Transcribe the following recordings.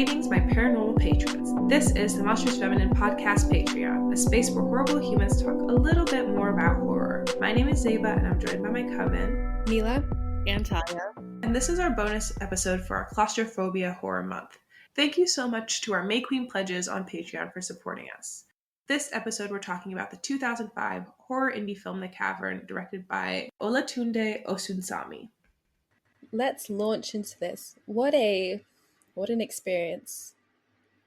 Greetings, my paranormal patrons. This is the Monstrous Feminine Podcast Patreon, a space where horrible humans talk a little bit more about horror. My name is Zeba, and I'm joined by my Coven, Mila, and Tyia. And this is our bonus episode for our Claustrophobia Horror Month. Thank you so much to our May Queen pledges on Patreon for supporting us. This episode, we're talking about the 2005 horror indie film The Cavern, directed by Olatunde Osunsanmi. Let's launch into this. What an experience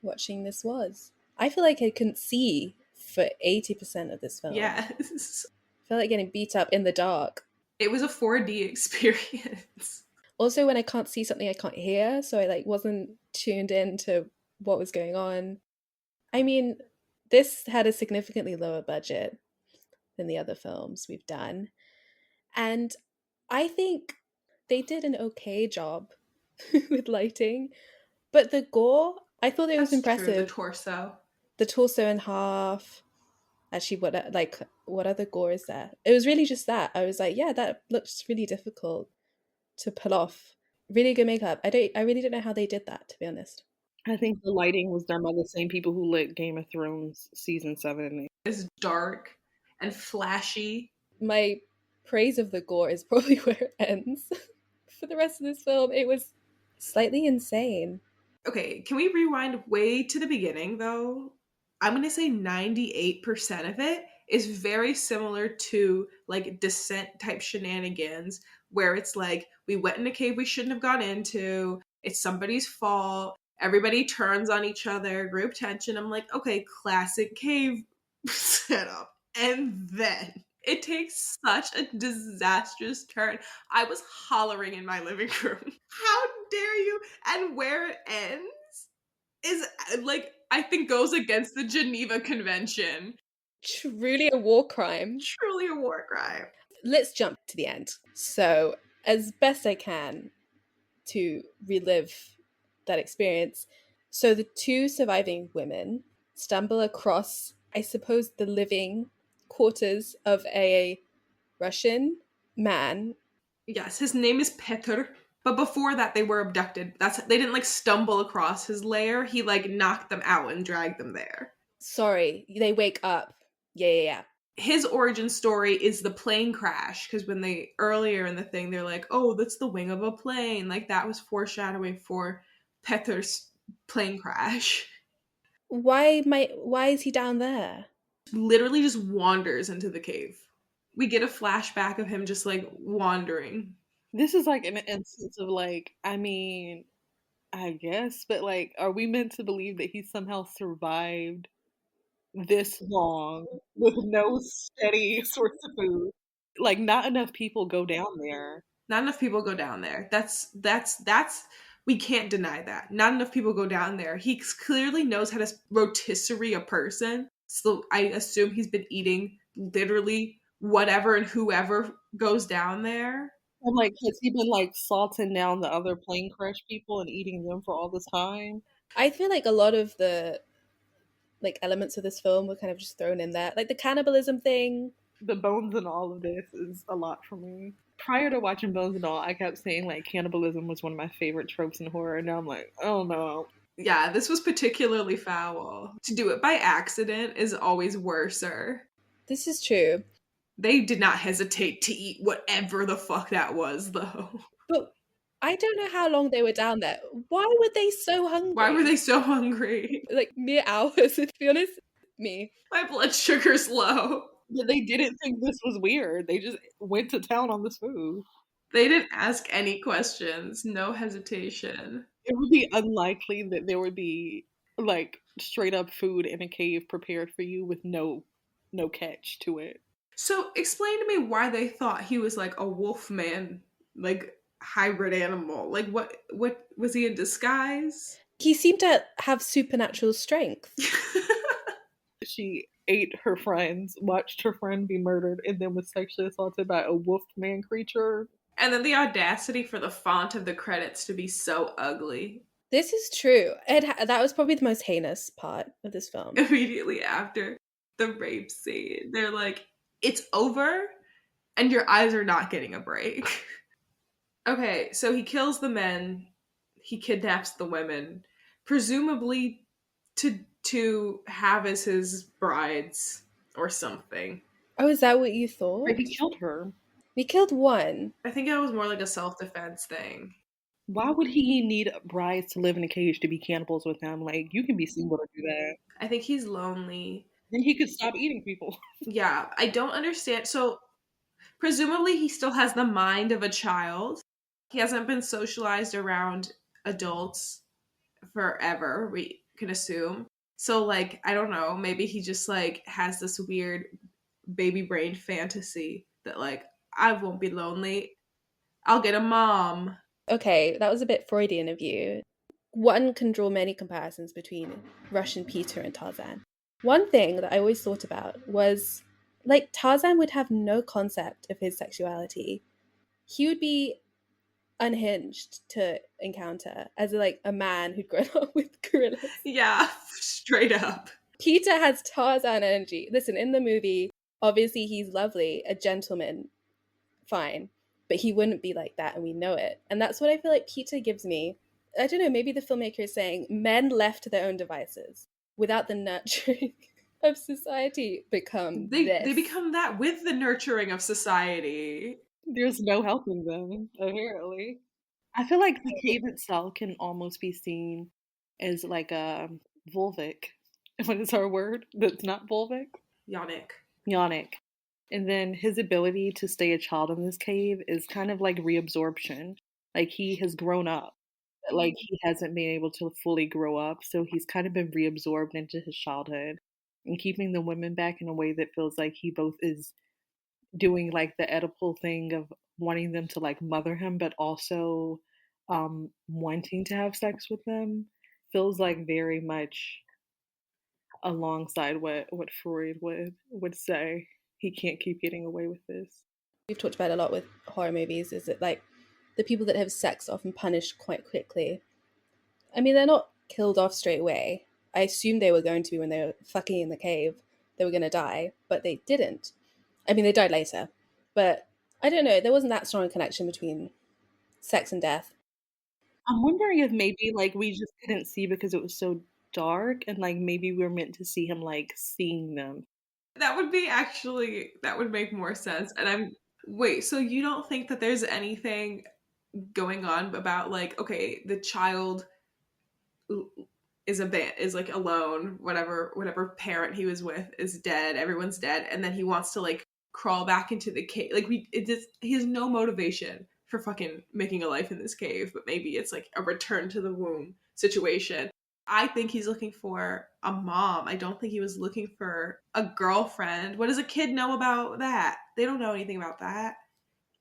watching this was. I feel like I couldn't see for 80% of this film. Yes. I felt like getting beat up in the dark. It was a 4D experience. Also, when I can't see something, I can't hear, so I wasn't tuned in to what was going on. I mean, this had a significantly lower budget than the other films we've done. And I think they did an okay job with lighting. But the gore, I thought it was impressive. True. The torso in half. Actually, what other gore is there? It was really just that. I was like, yeah, that looks really difficult to pull off. Really good makeup. I really don't know how they did that, to be honest. I think the lighting was done by the same people who lit Game of Thrones season 7 and 8. It's dark and flashy. My praise of the gore is probably where it ends. For the rest of this film, it was slightly insane. Okay, can we rewind way to the beginning, though? I'm going to say 98% of it is very similar to, Descent type shenanigans, where it's we went in a cave we shouldn't have gone into, it's somebody's fault, everybody turns on each other, group tension. I'm like, okay, classic cave setup. And then it takes such a disastrous turn. I was hollering in my living room. How dare you? And where it ends is, I think goes against the Geneva Convention. Truly a war crime. Truly a war crime. Let's jump to the end. So, as best I can to relive that experience. So the two surviving women stumble across, I suppose, the living quarters of a Russian man. Yes, his name is Petr. But before that, they were abducted. They didn't stumble across his lair. He knocked them out and dragged them there. Sorry, they wake up. Yeah. His origin story is the plane crash, because when earlier in the thing, they're like, oh, that's the wing of a plane. That was foreshadowing for Petr's plane crash. Why is he down there? Literally just wanders into the cave. We get a flashback of him just wandering. This is an instance of I guess, but are we meant to believe that he somehow survived this long with no steady source of food? Not enough people go down there. Not enough people go down there. That's we can't deny that. Not enough people go down there. He clearly knows how to rotisserie a person. So I assume he's been eating literally whatever and whoever goes down there. I'm has he been salting down the other plane crash people and eating them for all this time? I feel a lot of the elements of this film were kind of just thrown in there. The cannibalism thing. The bones and all of this is a lot for me. Prior to watching Bones and All, I kept saying cannibalism was one of my favorite tropes in horror, and now I'm oh no. Yeah, this was particularly foul. To do it by accident is always worser. This is true. They did not hesitate to eat whatever the fuck that was, though. But I don't know how long they were down there. Why were they so hungry? Why were they so hungry? Mere hours, to be honest. Me. My blood sugar's low. But they didn't think this was weird. They just went to town on this food. They didn't ask any questions. No hesitation. It would be unlikely that there would be straight up food in a cave prepared for you with no catch to it. So explain to me why they thought he was a wolf man, hybrid animal. What was he in disguise? He seemed to have supernatural strength. She ate her friends, watched her friend be murdered, and then was sexually assaulted by a wolf man creature. And then the audacity for the font of the credits to be so ugly. This is true. That was probably the most heinous part of this film. Immediately after the rape scene, they're it's over, and your eyes are not getting a break. Okay, so he kills the men, he kidnaps the women, presumably to have as his brides or something. Oh, is that what you Right, he thought? killed her. We killed one. I think it was more like a self-defense thing. Why would he need brides to live in a cage to be cannibals with him? Like, you can be single to do that. I think he's lonely. Then he could stop eating people. Yeah, I don't understand. So presumably he still has the mind of a child. He hasn't been socialized around adults forever, we can assume. So like, I don't know, maybe he just like has this weird baby brain fantasy that like I won't be lonely. I'll get a mom. Okay, that was a bit Freudian of you. One can draw many comparisons between Russian Peter and Tarzan. One thing that I always thought about was like Tarzan would have no concept of his sexuality. He would be unhinged to encounter as like a man who'd grown up with gorillas. Yeah, straight up. Peter has Tarzan energy. Listen, in the movie, obviously he's lovely, a gentleman, fine, but he wouldn't be like that, and we know it. And that's what I feel like Peter gives me. I don't know, maybe the filmmaker is saying men left to their own devices without the nurturing of society become They this. become that with the nurturing of society. There's no helping them, apparently. I feel like the cave itself can almost be seen as like a vulvic. What is our word that's not vulvic? Yannick. Yonic. And then his ability to stay a child in this cave is kind of like reabsorption. Like he has grown up. Like he hasn't been able to fully grow up, so he's kind of been reabsorbed into his childhood and keeping the women back in a way that feels like he both is doing like the Oedipal thing of wanting them to like mother him, but also wanting to have sex with them. Feels like very much alongside what Freud would say. He can't keep getting away with this. We've talked about a lot with horror movies is that like the people that have sex are often punished quite quickly. I mean, they're not killed off straight away. I assumed they were going to be when they were fucking in the cave. They were going to die, but they didn't. I mean, they died later. But I don't know. There wasn't that strong a connection between sex and death. I'm wondering if maybe like we just couldn't see because it was so dark, and like maybe we were meant to see him like seeing them. That would be actually, that would make more sense. And I'm, wait, so you don't think that there's anything going on about like, okay, the child is like alone, whatever parent he was with is dead, everyone's dead, and then he wants to like crawl back into the cave. Like he has no motivation for fucking making a life in this cave, but maybe it's like a return to the womb situation. I think he's looking for a mom. I don't think he was looking for a girlfriend. What does a kid know about that? They don't know anything about that.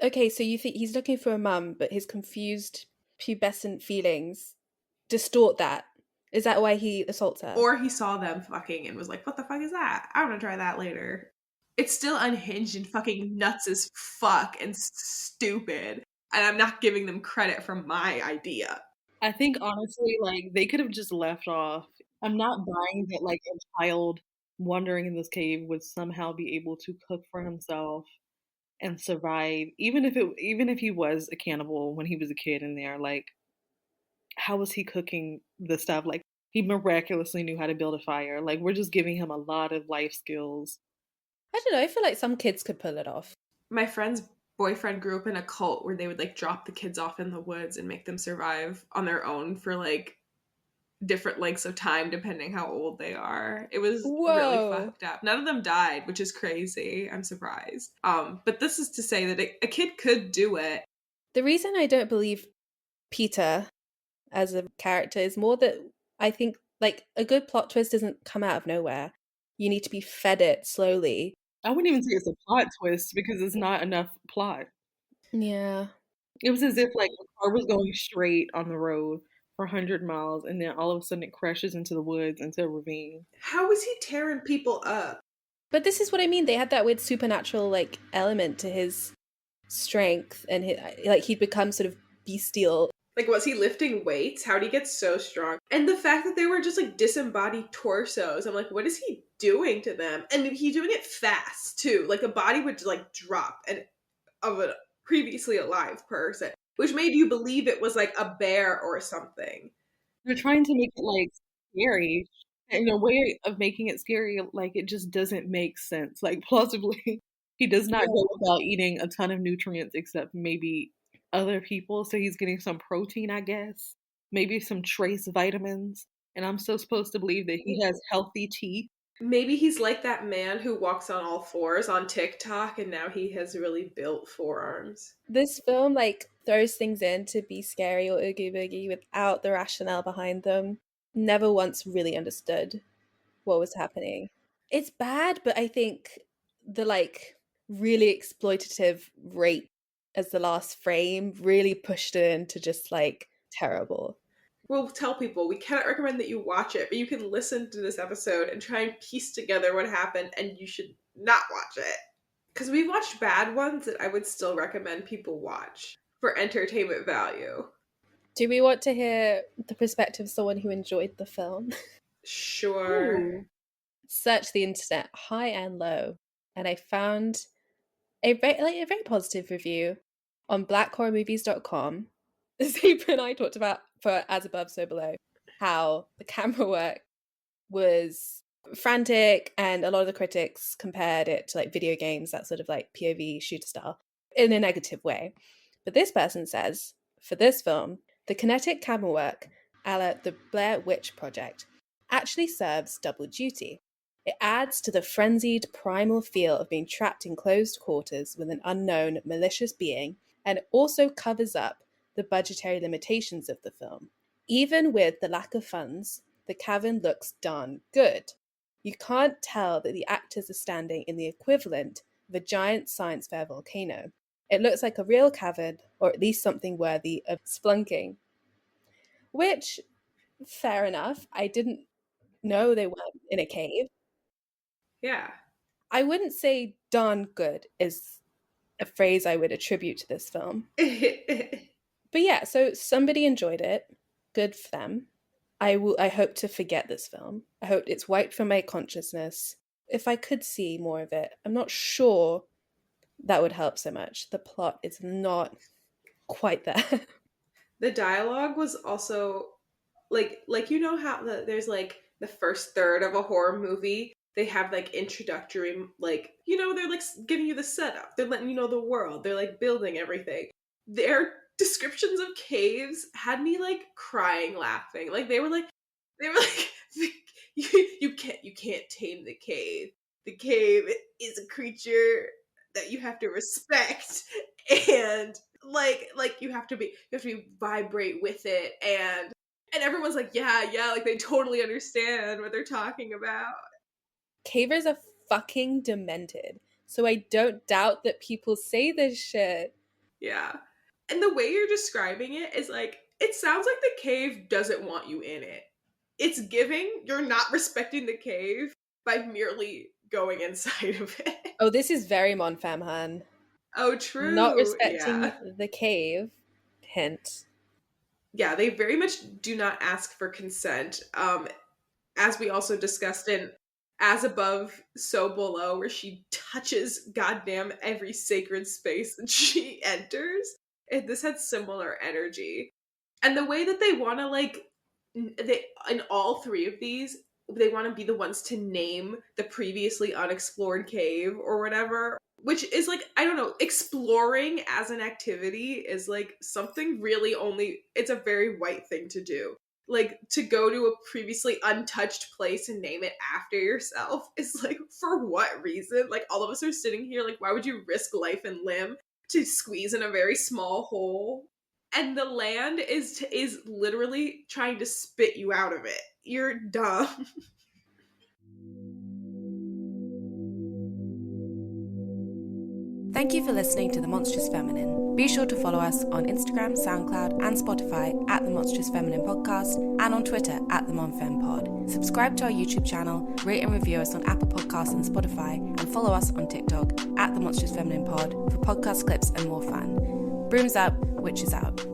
Okay, so you think he's looking for a mum, but his confused pubescent feelings distort that. Is that why he assaults her? Or he saw them fucking and was like, what the fuck is that? I want to try that later. It's still unhinged and fucking nuts as fuck and stupid. And I'm not giving them credit for my idea. I think honestly, like they could have just left off. I'm not buying that like a child wandering in this cave would somehow be able to cook for himself and survive, even if he was a cannibal when he was a kid in there. Like, how was he cooking the stuff? Like, he miraculously knew how to build a fire. Like, we're just giving him a lot of life skills. I don't know. I feel like some kids could pull it off. My friend's boyfriend grew up in a cult where they would like drop the kids off in the woods and make them survive on their own for like different lengths of time depending how old they are. It was really Whoa. fucked up. None of them died, which is crazy. I'm surprised. But this is to say that a kid could do it. The reason I don't believe Peter as a character is more that I think like a good plot twist doesn't come out of nowhere. You need to be fed it slowly. I wouldn't even say it's a plot twist because it's not enough plot. Yeah. It was as if like a car was going straight on the road for 100 miles and then all of a sudden it crashes into the woods into a ravine. How is he tearing people up? But this is what I mean. They had that weird supernatural like element to his strength and like he'd become sort of bestial. Like, was he lifting weights? How did he get so strong? And the fact that they were just like disembodied torsos, I'm like, what is he doing to them? And he's doing it fast too. Like a body would like drop and of a previously alive person, which made you believe it was like a bear or something. They're trying to make it, like, scary. And a way of making it scary, like, it just doesn't make sense. Like, plausibly, he does not Yeah. go about eating a ton of nutrients except maybe other people, so he's getting some protein, I guess, maybe some trace vitamins, and I'm still supposed to believe that he has healthy teeth. Maybe he's like that man who walks on all fours on TikTok and now he has really built forearms. This film like throws things in to be scary or oogie boogie without the rationale behind them. Never once really understood what was happening. It's bad, but I think the like really exploitative rape as the last frame really pushed it into just like terrible. We'll tell people we cannot recommend that you watch it, but you can listen to this episode and try and piece together what happened, and you should not watch it. Because we've watched bad ones that I would still recommend people watch for entertainment value. Do we want to hear the perspective of someone who enjoyed the film? Sure. Ooh. Search the internet high and low, and I found a very positive review on blackhorrormovies.com. Zeba and I talked about for As Above, So Below, how the camera work was frantic, and a lot of the critics compared it to like video games, that sort of like POV shooter style, in a negative way. But this person says, for this film, the kinetic camera work, a la the Blair Witch Project, actually serves double duty. It adds to the frenzied primal feel of being trapped in closed quarters with an unknown malicious being, and it also covers up the budgetary limitations of the film. Even with the lack of funds, the Cavern looks darn good. You can't tell that the actors are standing in the equivalent of a giant science fair volcano. It looks like a real cavern, or at least something worthy of splunking. Which, fair enough, I didn't know they weren't in a cave. Yeah. I wouldn't say darn good is a phrase I would attribute to this film. But yeah, so somebody enjoyed it. Good for them. I hope to forget this film. I hope it's wiped from my consciousness. If I could see more of it, I'm not sure that would help so much. The plot is not quite there. The dialogue was also like you know how there's like the first third of a horror movie, they have like introductory, like, you know, they're like giving you the setup, they're letting you know the world, they're like building everything. Their descriptions of caves had me like crying laughing. Like they were like you can't tame the cave. The cave is a creature that you have to respect, and you have to vibrate with it, and everyone's like, yeah, like they totally understand what they're talking about. Cavers are fucking demented. So I don't doubt that people say this shit. Yeah. And the way you're describing it is like, it sounds like the cave doesn't want you in it. It's giving you're not respecting the cave by merely going inside of it. Oh, this is very Mon Femme Han. Oh, true. Not respecting Yeah. the cave. Hint. Yeah, they very much do not ask for consent. As we also discussed in As Above, So Below, where she touches goddamn every sacred space that she enters. This had similar energy. And the way that they want to, like, they in all three of these, they want to be the ones to name the previously unexplored cave or whatever, which is like, I don't know, exploring as an activity is like something really only, it's a very white thing to do. Like, to go to a previously untouched place and name it after yourself is like, for what reason? Like, all of us are sitting here like, why would you risk life and limb to squeeze in a very small hole? And the land is literally trying to spit you out of it. You're dumb. Thank you for listening to The Monstrous Feminine. Be sure to follow us on Instagram, SoundCloud, and Spotify at The Monstrous Feminine Podcast, and on Twitter at The MonFemPod. Subscribe to our YouTube channel, rate and review us on Apple Podcasts and Spotify, and follow us on TikTok at The Monstrous Feminine Pod for podcast clips and more fun. Brooms up, witches out.